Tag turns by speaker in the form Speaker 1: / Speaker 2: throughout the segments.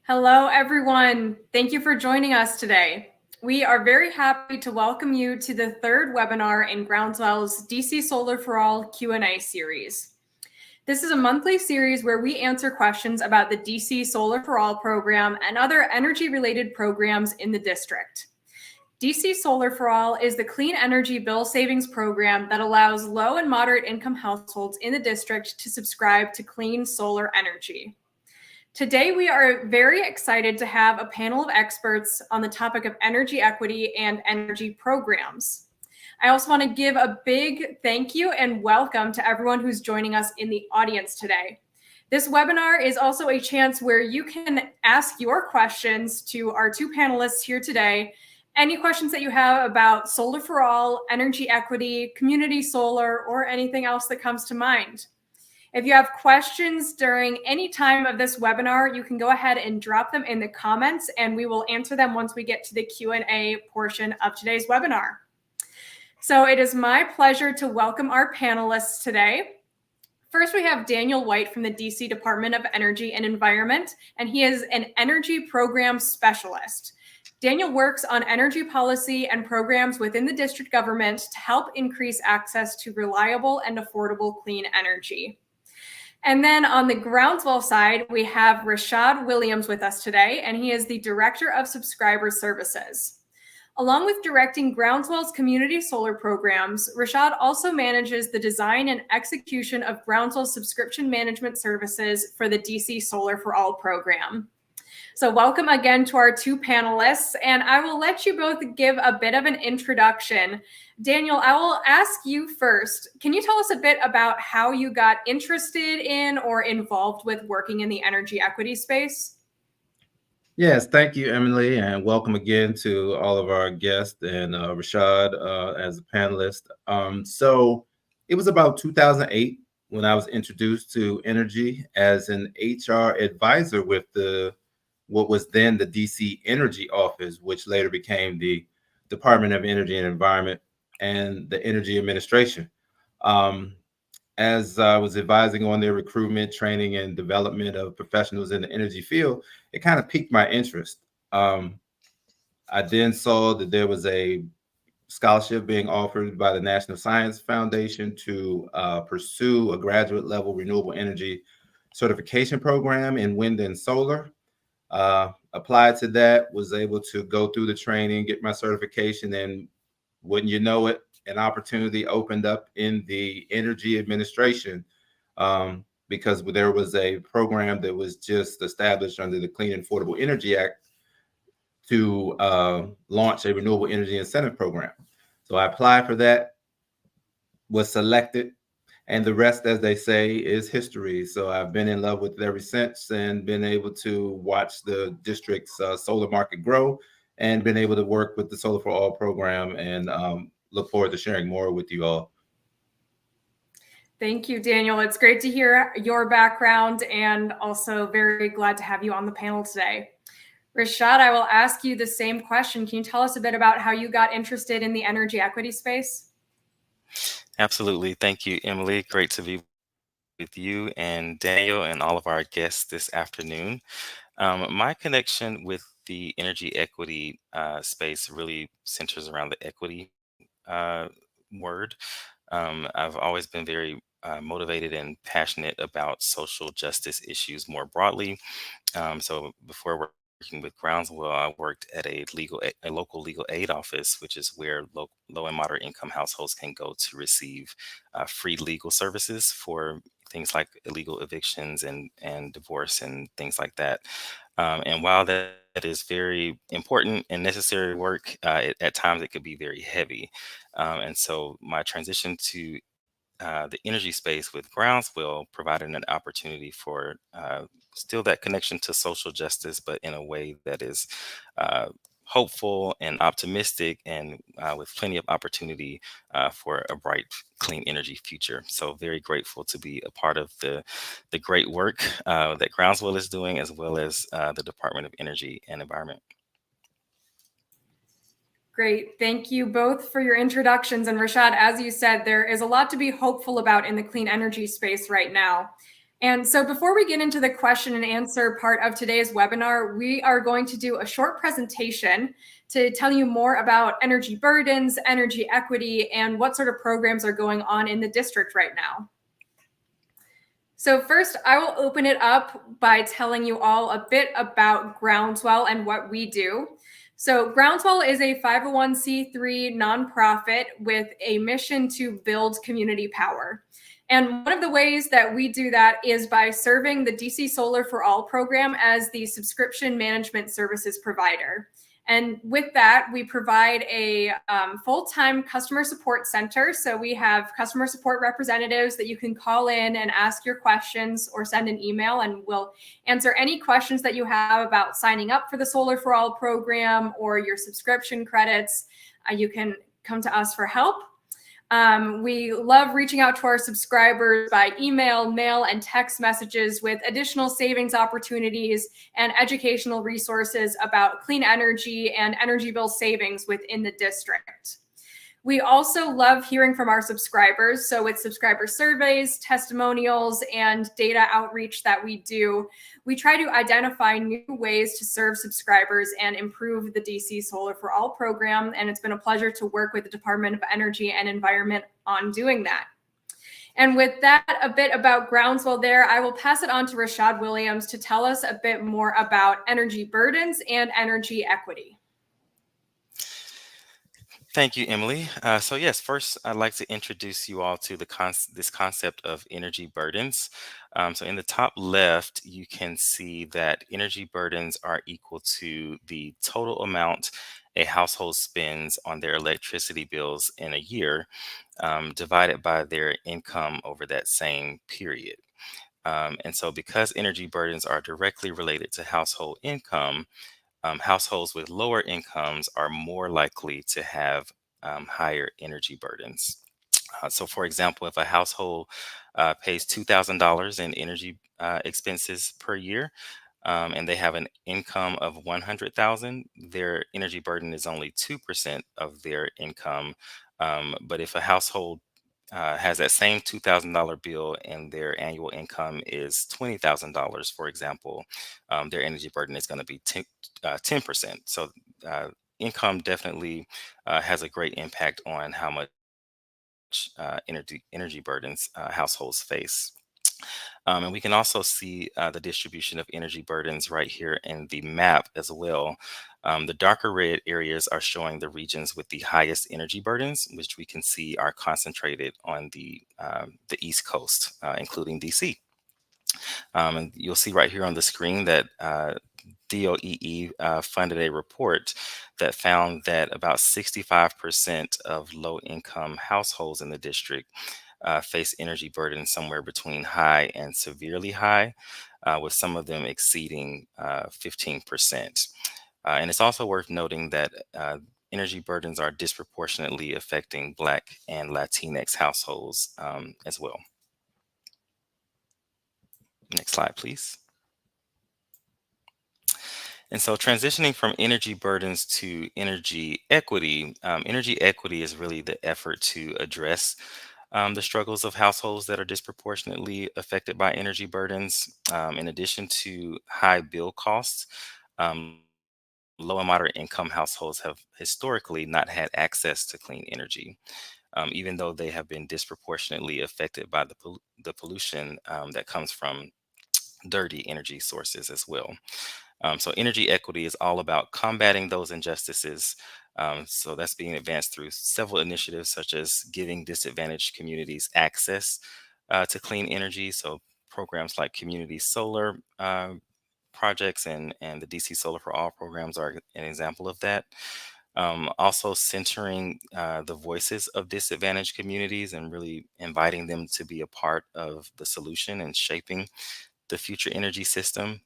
Speaker 1: Hello, everyone. Thank you for joining us today. We are very happy to welcome you to the third webinar in Groundswell's DC Solar for All Q&A series. This is a monthly series where we answer questions about the DC Solar for All program and other energy-related programs in the district. DC Solar for All is the clean energy bill savings program that allows low and moderate income households in the district to subscribe to clean solar energy. Today, we are very excited to have a panel of experts on the topic of energy equity and energy programs. I also want to give a big thank you and welcome to everyone who's joining us in the audience today. This webinar is also a chance where you can ask your questions to our two panelists here today. Any questions that you have about solar for all, energy equity, community solar, or anything else that comes to mind. If you have questions during any time of this webinar, you can go ahead and drop them in the comments and we will answer them once we get to the Q&A portion of today's webinar. So it is my pleasure to welcome our panelists today. First, we have Daniel White from the DC Department of Energy and Environment, and he is an energy program specialist. Daniel works on energy policy and programs within the district government to help increase access to reliable and affordable clean energy. And then on the Groundswell side, we have Rashad Williams with us today, and he is the Director of Subscriber Services. Along with directing Groundswell's community solar programs, Rashad also manages the design and execution of Groundswell's subscription management services for the DC Solar for All program. So welcome again to our two panelists, and I will let you both give a bit of an introduction. Daniel, I will ask you first. Can you tell us a bit about how you got interested in or involved with working in the energy equity space?
Speaker 2: Yes, thank you, Emily, and welcome again to all of our guests and Rashad as a panelist. So it was about 2008 when I was introduced to energy as an HR advisor with what was then the DC Energy Office, which later became the Department of Energy and Environment and the Energy Administration. As I was advising on their recruitment, training, and development of professionals in the energy field, it kind of piqued my interest. I then saw that there was a scholarship being offered by the National Science Foundation to pursue a graduate level renewable energy certification program in wind and solar. Applied to that, was able to go through the training, get my certification, and wouldn't you know it, an opportunity opened up in the Energy Administration because there was a program that was just established under the Clean and Affordable Energy Act to launch a renewable energy incentive program. So I applied for that, was selected, and the rest, as they say, is history. So I've been in love with it ever since and been able to watch the district's solar market grow and been able to work with the Solar for All program and look forward to sharing more with you all.
Speaker 1: Thank you, Daniel. It's great to hear your background and also very glad to have you on the panel today. Rashad, I will ask you the same question. Can you tell us a bit about how you got interested in the energy equity space?
Speaker 3: Absolutely. Thank you, Emily. Great to be with you and Daniel and all of our guests this afternoon. My connection with the energy equity space really centers around the equity word. I've always been very motivated and passionate about social justice issues more broadly. So before working with Groundswell, I worked at a local legal aid office, which is where low and moderate income households can go to receive free legal services for things like illegal evictions and divorce and things like that. And while that is very important and necessary work, at times it could be very heavy. And so my transition to the energy space with Groundswell provided an opportunity for still that connection to social justice, but in a way that is uh, hopeful and optimistic, and with plenty of opportunity for a bright, clean energy future. So very grateful to be a part of the great work that Groundswell is doing, as well as the Department of Energy and Environment.
Speaker 1: Great. Thank you both for your introductions. And Rashad, as you said, there is a lot to be hopeful about in the clean energy space right now. And so before we get into the question and answer part of today's webinar, we are going to do a short presentation to tell you more about energy burdens, energy equity, and what sort of programs are going on in the district right now. So first, I will open it up by telling you all a bit about Groundswell and what we do. So Groundswell is a 501c3 nonprofit with a mission to build community power. And one of the ways that we do that is by serving the DC Solar for All program as the subscription management services provider. And with that, we provide a full-time customer support center. So we have customer support representatives that you can call in and ask your questions or send an email, and we'll answer any questions that you have about signing up for the Solar for All program or your subscription credits. You can come to us for help. We love reaching out to our subscribers by email, mail, and text messages with additional savings opportunities and educational resources about clean energy and energy bill savings within the district. We also love hearing from our subscribers. So with subscriber surveys, testimonials, and data outreach that we do, we try to identify new ways to serve subscribers and improve the DC Solar for All program. And it's been a pleasure to work with the Department of Energy and Environment on doing that. And with that, a bit about Groundswell there, I will pass it on to Rashad Williams to tell us a bit more about energy burdens and energy equity.
Speaker 3: Thank you, Emily. So yes, first I'd like to introduce you all to this concept of energy burdens. So in the top left, you can see that energy burdens are equal to the total amount a household spends on their electricity bills in a year, divided by their income over that same period. And so because energy burdens are directly related to household income, households with lower incomes are more likely to have higher energy burdens. So, for example, if a household pays $2,000 in energy expenses per year, and they have an income of 100,000, their energy burden is only 2% of their income. But if a household has that same $2,000 bill and their annual income is $20,000, for example, their energy burden is going to be 10%. So income definitely has a great impact on how much energy burdens households face. And we can also see the distribution of energy burdens right here in the map as well. The darker red areas are showing the regions with the highest energy burdens, which we can see are concentrated on the East Coast, including DC. And you'll see right here on the screen that DOEE funded a report that found that about 65% of low-income households in the district face energy burdens somewhere between high and severely high, with some of them exceeding 15%. And it's also worth noting that energy burdens are disproportionately affecting Black and Latinx households as well. Next slide, please. And so transitioning from energy burdens to energy equity is really the effort to address the struggles of households that are disproportionately affected by energy burdens. In addition to high bill costs, low and moderate income households have historically not had access to clean energy, even though they have been disproportionately affected by the pollution that comes from dirty energy sources as well. So energy equity is all about combating those injustices. So that's being advanced through several initiatives, such as giving disadvantaged communities access to clean energy. So programs like community solar projects and the DC Solar for All programs are an example of that. Also centering the voices of disadvantaged communities and really inviting them to be a part of the solution and shaping the future energy system.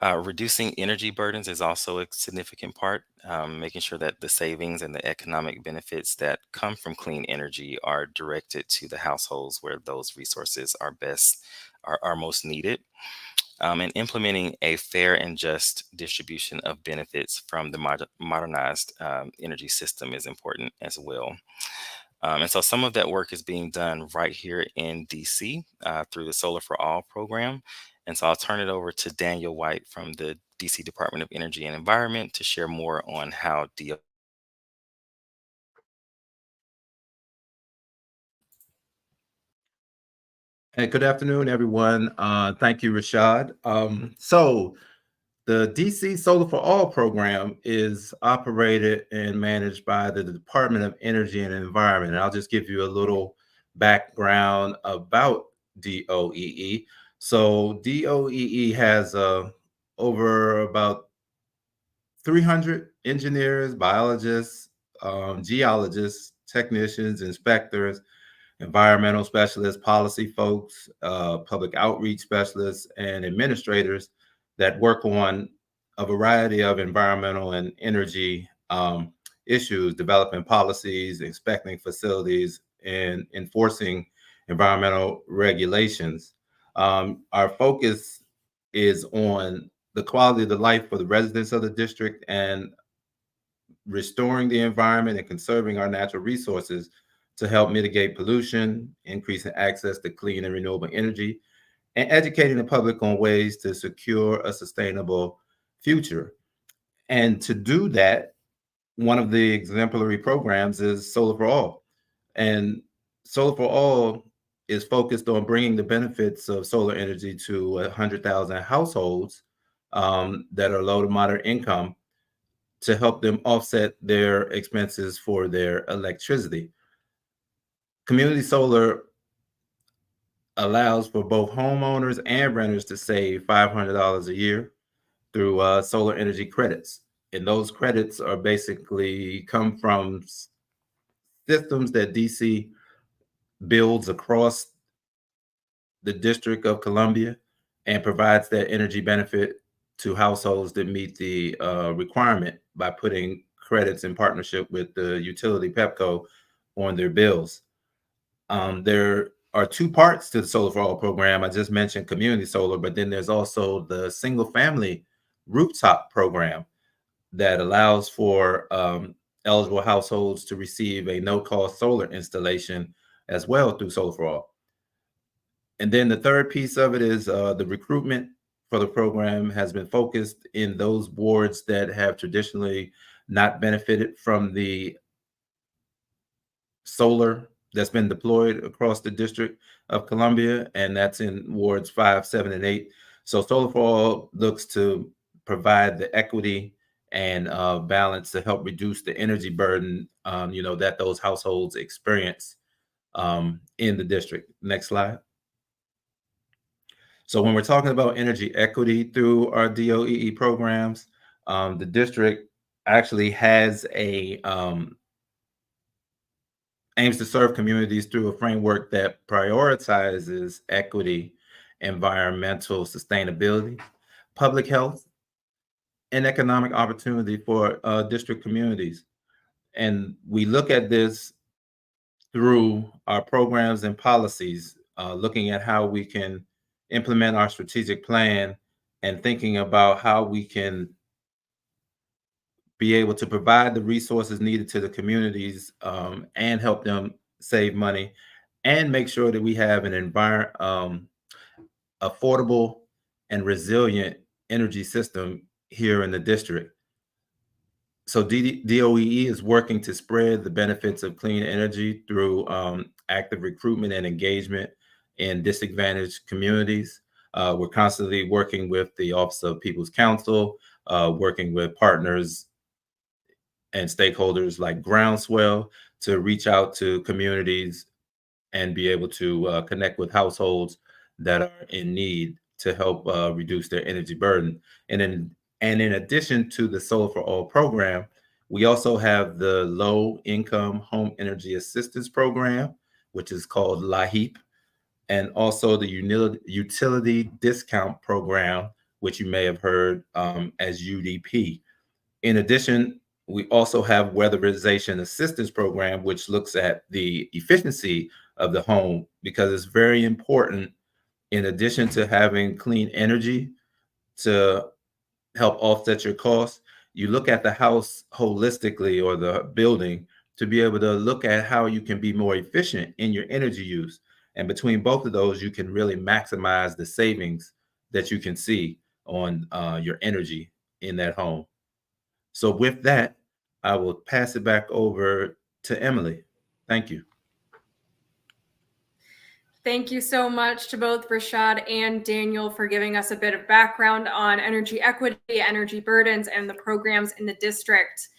Speaker 3: Reducing energy burdens is also a significant part, making sure that the savings and the economic benefits that come from clean energy are directed to the households where those resources are most needed. And implementing a fair and just distribution of benefits from the modernized energy system is important as well. And so some of that work is being done right here in DC through the Solar for All program. And so I'll turn it over to Daniel White from the DC Department of Energy and Environment to share more on how DO.
Speaker 2: Hey, good afternoon, everyone. Thank you, Rashad. So the DC Solar for All program is operated and managed by the Department of Energy and Environment. And I'll just give you a little background about DOEE. So DOEE has over about 300 engineers, biologists, geologists, technicians, inspectors, environmental specialists, policy folks, public outreach specialists, and administrators that work on a variety of environmental and energy issues, developing policies, inspecting facilities, and enforcing environmental regulations. Our focus is on the quality of the life for the residents of the district and restoring the environment and conserving our natural resources to help mitigate pollution, increasing access to clean and renewable energy, and educating the public on ways to secure a sustainable future. And to do that, one of the exemplary programs is Solar for All. And Solar for All is focused on bringing the benefits of solar energy to 100,000 households that are low to moderate income to help them offset their expenses for their electricity. Community solar allows for both homeowners and renters to save $500 a year through solar energy credits. And those credits are basically come from systems that DC builds across the District of Columbia and provides that energy benefit to households that meet the requirement by putting credits in partnership with the utility Pepco on their bills. There are two parts to the Solar for All program. I just mentioned community solar, but then there's also the single family rooftop program that allows for eligible households to receive a no-cost solar installation as well through Solar for All. And then the third piece of it is the recruitment for the program has been focused in those wards that have traditionally not benefited from the solar that's been deployed across the District of Columbia, and that's in wards 5, 7, and 8. So Solar for All looks to provide the equity and balance to help reduce the energy burden, that those households experience in the district. Next slide. So when we're talking about energy equity through our DOEE programs, the district actually has aims to serve communities through a framework that prioritizes equity, environmental sustainability, public health, and economic opportunity for district communities. And we look at this through our programs and policies, looking at how we can implement our strategic plan and thinking about how we can be able to provide the resources needed to the communities and help them save money and make sure that we have an affordable and resilient energy system here in the district. So DOEE is working to spread the benefits of clean energy through active recruitment and engagement in disadvantaged communities. We're constantly working with the Office of People's Counsel, working with partners and stakeholders like Groundswell to reach out to communities and be able to connect with households that are in need. to help reduce their energy burden. And in addition to the Solar for All program, we also have the Low Income Home Energy Assistance Program, which is called LAHEAP, and also the Utility Discount Program, which you may have heard as UDP. In addition, we also have Weatherization Assistance Program, which looks at the efficiency of the home, because it's very important, in addition to having clean energy to help offset your costs, you look at the house holistically, or the building, to be able to look at how you can be more efficient in your energy use. And between both of those, you can really maximize the savings that you can see on your energy in that home. So with that, I will pass it back over to Emily. Thank you.
Speaker 1: Thank you so much to both Rashad and Daniel for giving us a bit of background on energy equity, energy burdens, and the programs in the district.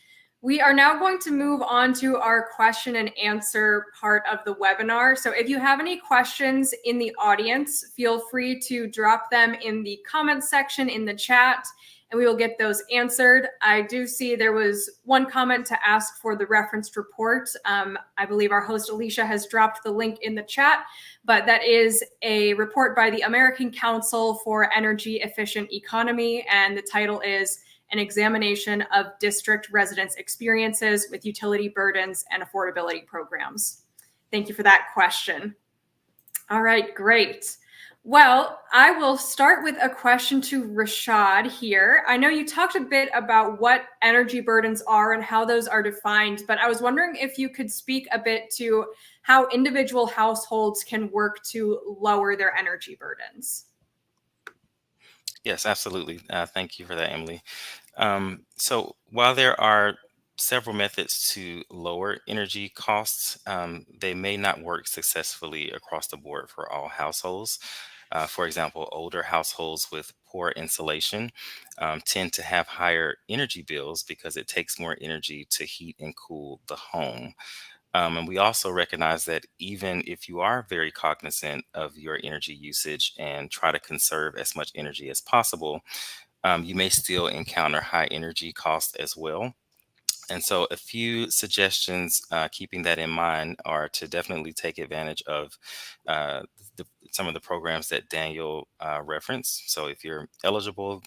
Speaker 1: We are now going to move on to our question and answer part of the webinar. So if you have any questions in the audience, feel free to drop them in the comments section in the chat, and we will get those answered. I do see there was one comment to ask for the referenced report. I believe our host Alicia has dropped the link in the chat, but that is a report by the American Council for Energy Efficient Economy, and the title is An Examination of District Residents' Experiences with Utility Burdens and Affordability Programs. Thank you for that question. All right, great. Well, I will start with a question to Rashad here. I know you talked a bit about what energy burdens are and how those are defined, but I was wondering if you could speak a bit to how individual households can work to lower their energy burdens.
Speaker 3: Yes, absolutely. Thank you for that, Emily. So while there are several methods to lower energy costs, they may not work successfully across the board for all households. For example, older households with poor insulation tend to have higher energy bills because it takes more energy to heat and cool the home. And we also recognize that even if you are very cognizant of your energy usage and try to conserve as much energy as possible, you may still encounter high energy costs as well. And so a few suggestions, keeping that in mind, are to definitely take advantage of some of the programs that Daniel referenced. So if you're eligible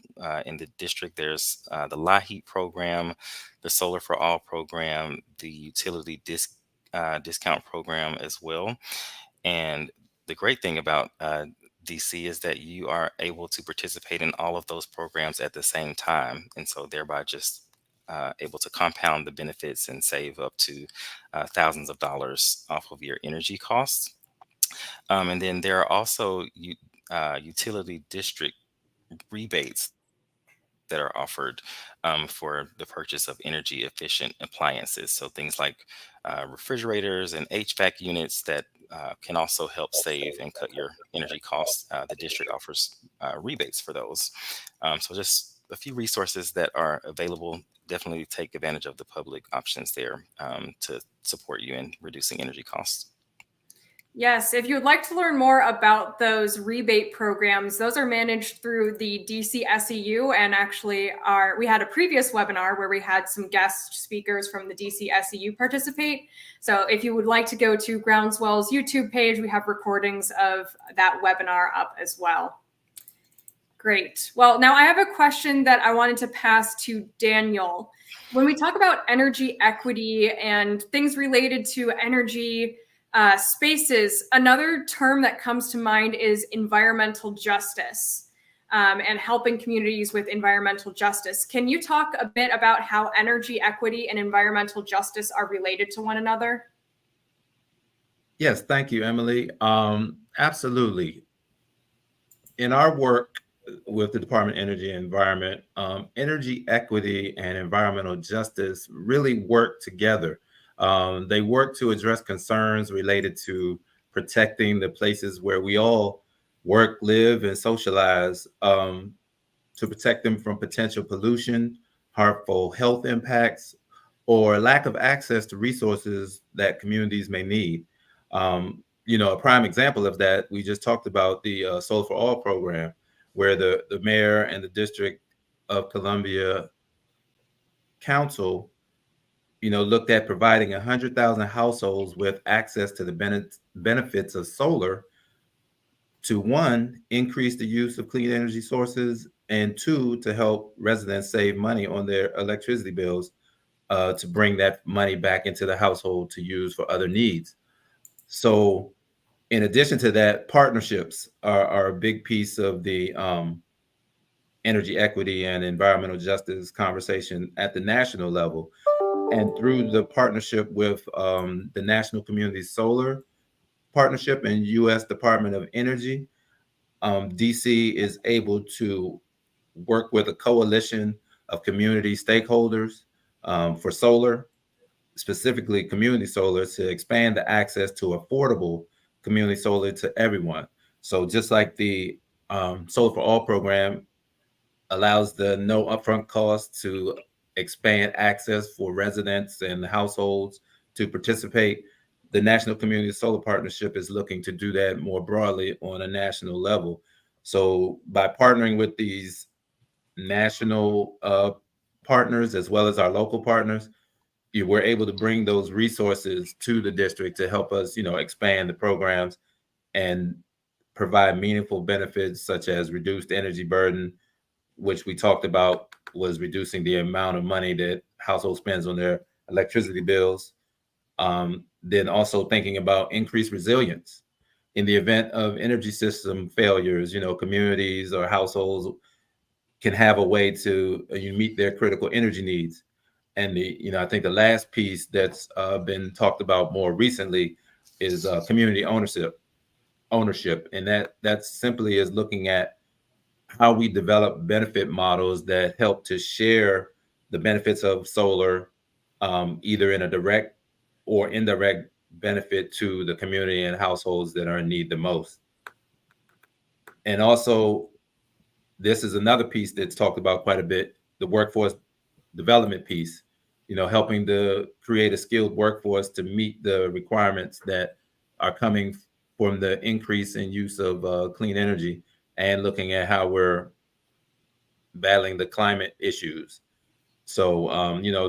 Speaker 3: in the district, there's the LAHEAP program, the Solar for All program, the Utility Discount program as well. And the great thing about DC is that you are able to participate in all of those programs at the same time. And so thereby just able to compound the benefits and save up to thousands of dollars off of your energy costs. And then there are also utility district rebates that are offered for the purchase of energy efficient appliances. So things like refrigerators and HVAC units that can also help save and cut your energy costs. The district offers rebates for those. So just a few resources that are available. Definitely take advantage of the public options there to support you in reducing energy costs.
Speaker 1: Yes, if you would like to learn more about those rebate programs, those are managed through the DC SEU, and actually we had a previous webinar where we had some guest speakers from the DC SEU participate. So if you would like to go to Groundswell's YouTube page, we have recordings of that webinar up as well. Great. Well, now I have a question that I wanted to pass to Daniel. When we talk about energy equity and things related to energy spaces, another term that comes to mind is environmental justice and helping communities with environmental justice. Can you talk a bit about how energy equity and environmental justice are related to one another?
Speaker 2: Yes, thank you, Emily. Absolutely. In our work with the Department of Energy and Environment, energy equity and environmental justice really work together. They work to address concerns related to protecting the places where we all work, live, and socialize, to protect them from potential pollution, harmful health impacts, or lack of access to resources that communities may need. A prime example of that, we just talked about the Solar for All program. where the mayor and the District of Columbia Council, looked at providing 100,000 households with access to the benefits of solar to, one, increase the use of clean energy sources, and two, to help residents save money on their electricity bills, to bring that money back into the household to use for other needs. So in addition to that, partnerships are a big piece of the energy equity and environmental justice conversation at the national level. And through the partnership with the National Community Solar Partnership and U.S. Department of Energy, DC is able to work with a coalition of community stakeholders for solar, specifically community solar, to expand the access to affordable community solar to everyone. So just like the Solar for All program allows the no upfront cost to expand access for residents and households to participate, the National Community Solar Partnership is looking to do that more broadly on a national level. So by partnering with these national partners as well as our local partners, we're able to bring those resources to the district to help us, expand the programs and provide meaningful benefits such as reduced energy burden, which we talked about was reducing the amount of money that household spends on their electricity bills. Then also thinking about increased resilience in the event of energy system failures. Communities or households can have a way to meet their critical energy needs. And I think the last piece that's been talked about more recently is community ownership, and that simply is looking at how we develop benefit models that help to share the benefits of solar, either in a direct or indirect benefit to the community and households that are in need the most. And also, this is another piece that's talked about quite a bit, the workforce development piece, helping to create a skilled workforce to meet the requirements that are coming from the increase in use of clean energy, and looking at how we're battling the climate issues. So,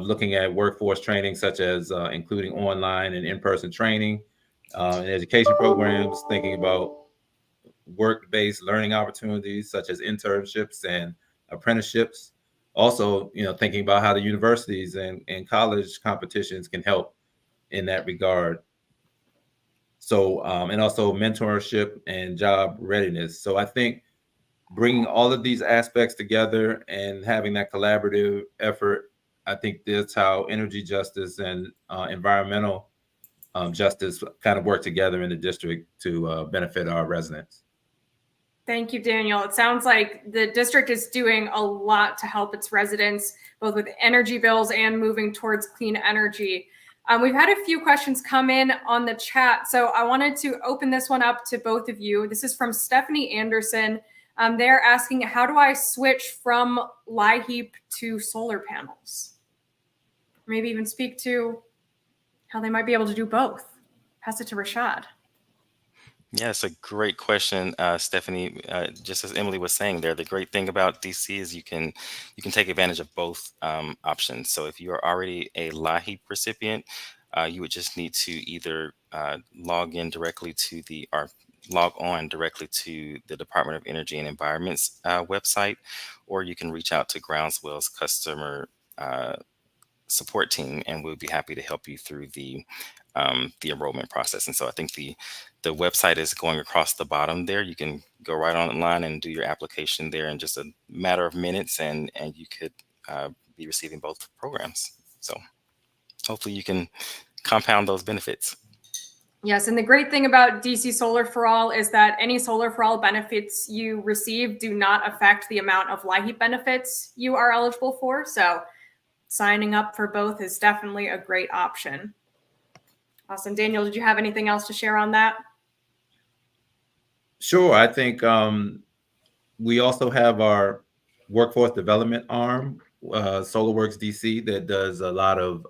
Speaker 2: looking at workforce training, such as including online and in-person training and education programs, thinking about work-based learning opportunities such as internships and apprenticeships. Also, thinking about how the universities and college competitions can help in that regard. So, and also mentorship and job readiness. So I think bringing all of these aspects together and having that collaborative effort, I think that's how energy justice and environmental justice kind of work together in the district to benefit our residents.
Speaker 1: Thank you, Daniel. It sounds like the district is doing a lot to help its residents, both with energy bills and moving towards clean energy. We've had a few questions come in on the chat, so I wanted to open this one up to both of you. This is from Stephanie Anderson. They're asking, how do I switch from LIHEAP to solar panels? Maybe even speak to how they might be able to do both. Pass it to Rashad.
Speaker 3: Yeah, it's a great question, Stephanie. Just as Emily was saying there, the great thing about DC is you can take advantage of both options. So if you are already a LIHEAP recipient, you would just need to either log on directly to the Department of Energy and Environment's website, or you can reach out to Groundswell's customer support team, and we'll be happy to help you through the enrollment process. And so I think the website is going across the bottom there. You can go right online and do your application there in just a matter of minutes, and you could be receiving both programs. So hopefully you can compound those benefits.
Speaker 1: Yes, and the great thing about DC Solar for All is that any Solar for All benefits you receive do not affect the amount of LIHEAP benefits you are eligible for. So signing up for both is definitely a great option. Awesome. Daniel, did you have anything else to share on that?
Speaker 2: Sure. I think we also have our workforce development arm, SolarWorks DC, that does a lot of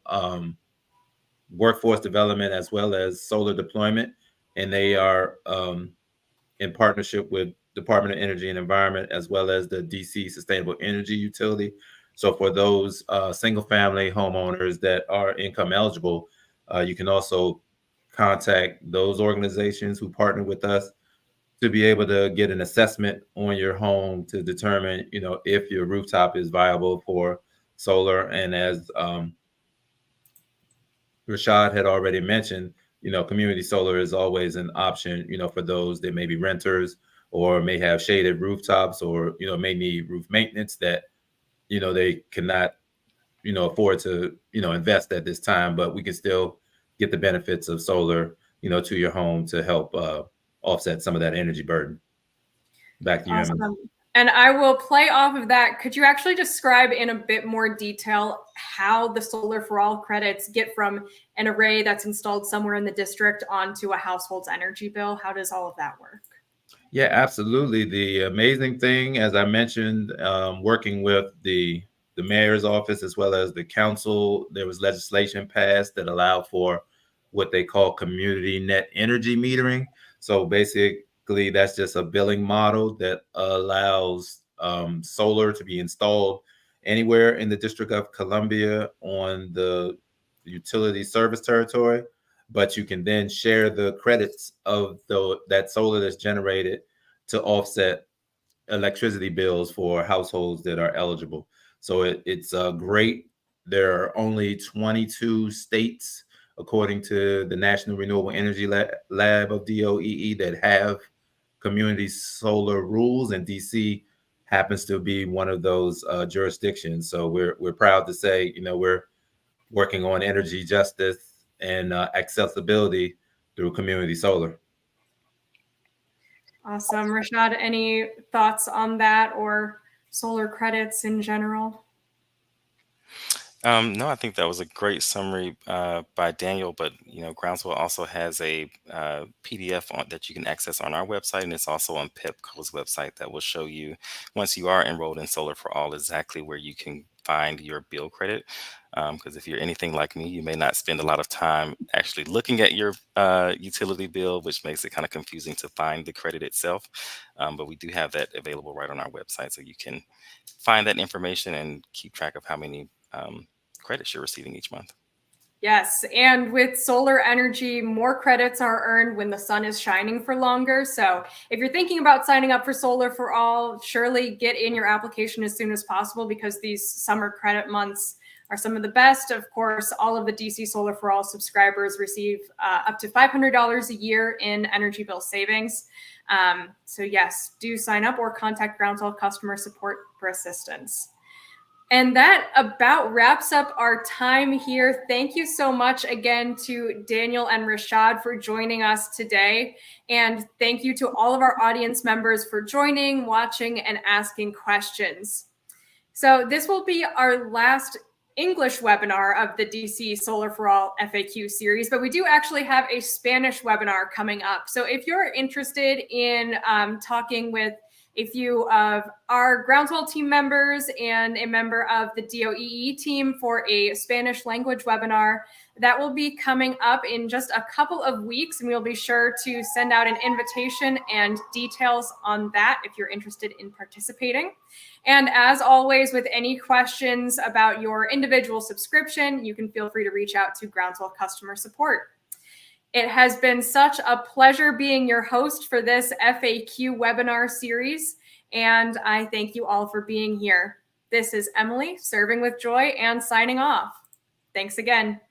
Speaker 2: workforce development as well as solar deployment. And they are in partnership with Department of Energy and Environment, as well as the DC Sustainable Energy Utility. So for those single family homeowners that are income eligible, you can also contact those organizations who partner with us to be able to get an assessment on your home to determine, if your rooftop is viable for solar. And as Rashad had already mentioned, community solar is always an option, for those that may be renters or may have shaded rooftops or, may need roof maintenance that, they cannot, afford to, invest at this time, but we can still get the benefits of solar, to your home to help offset some of that energy burden. Back to you, Emily.
Speaker 1: Awesome. And I will play off of that. Could you actually describe in a bit more detail how the Solar for All credits get from an array that's installed somewhere in the district onto a household's energy bill? How does all of that work?
Speaker 2: Yeah, absolutely. The amazing thing, as I mentioned, working with the mayor's office as well as the council, there was legislation passed that allowed for what they call community net energy metering. So basically, that's just a billing model that allows solar to be installed anywhere in the District of Columbia on the utility service territory, but you can then share the credits of that solar that's generated to offset electricity bills for households that are eligible. So it's great. There are only 22 states, according to the National Renewable Energy Lab of DOEE, that have community solar rules, and DC happens to be one of those jurisdictions. So we're proud to say, we're working on energy justice and accessibility through community solar.
Speaker 1: Awesome. Rashad, any thoughts on that or solar credits in general?
Speaker 3: No, I think that was a great summary by Daniel, but Groundswell also has a PDF that you can access on our website, and it's also on PEPCO's website that will show you, once you are enrolled in Solar for All, exactly where you can find your bill credit. Because if you're anything like me, you may not spend a lot of time actually looking at your utility bill, which makes it kind of confusing to find the credit itself. But we do have that available right on our website, so you can find that information and keep track of how many credits you're receiving each month.
Speaker 1: Yes, and with solar energy, more credits are earned when the sun is shining for longer. So if you're thinking about signing up for Solar for All, surely get in your application as soon as possible, because these summer credit months are some of the best. Of course, all of the DC Solar for All subscribers receive up to $500 a year in energy bill savings. So yes, do sign up or contact Groundswell Customer Support for assistance. And that about wraps up our time here. Thank you so much again to Daniel and Rashad for joining us today. And thank you to all of our audience members for joining, watching, and asking questions. So this will be our last English webinar of the DC Solar for All FAQ series, but we do actually have a Spanish webinar coming up. So if you're interested in talking with a few of our Groundswell team members and a member of the DOEE team for a Spanish language webinar, that will be coming up in just a couple of weeks, and we'll be sure to send out an invitation and details on that if you're interested in participating. And as always, with any questions about your individual subscription, you can feel free to reach out to Groundswell Customer Support. It has been such a pleasure being your host for this FAQ webinar series, and I thank you all for being here. This is Emily, serving with joy and signing off. Thanks again.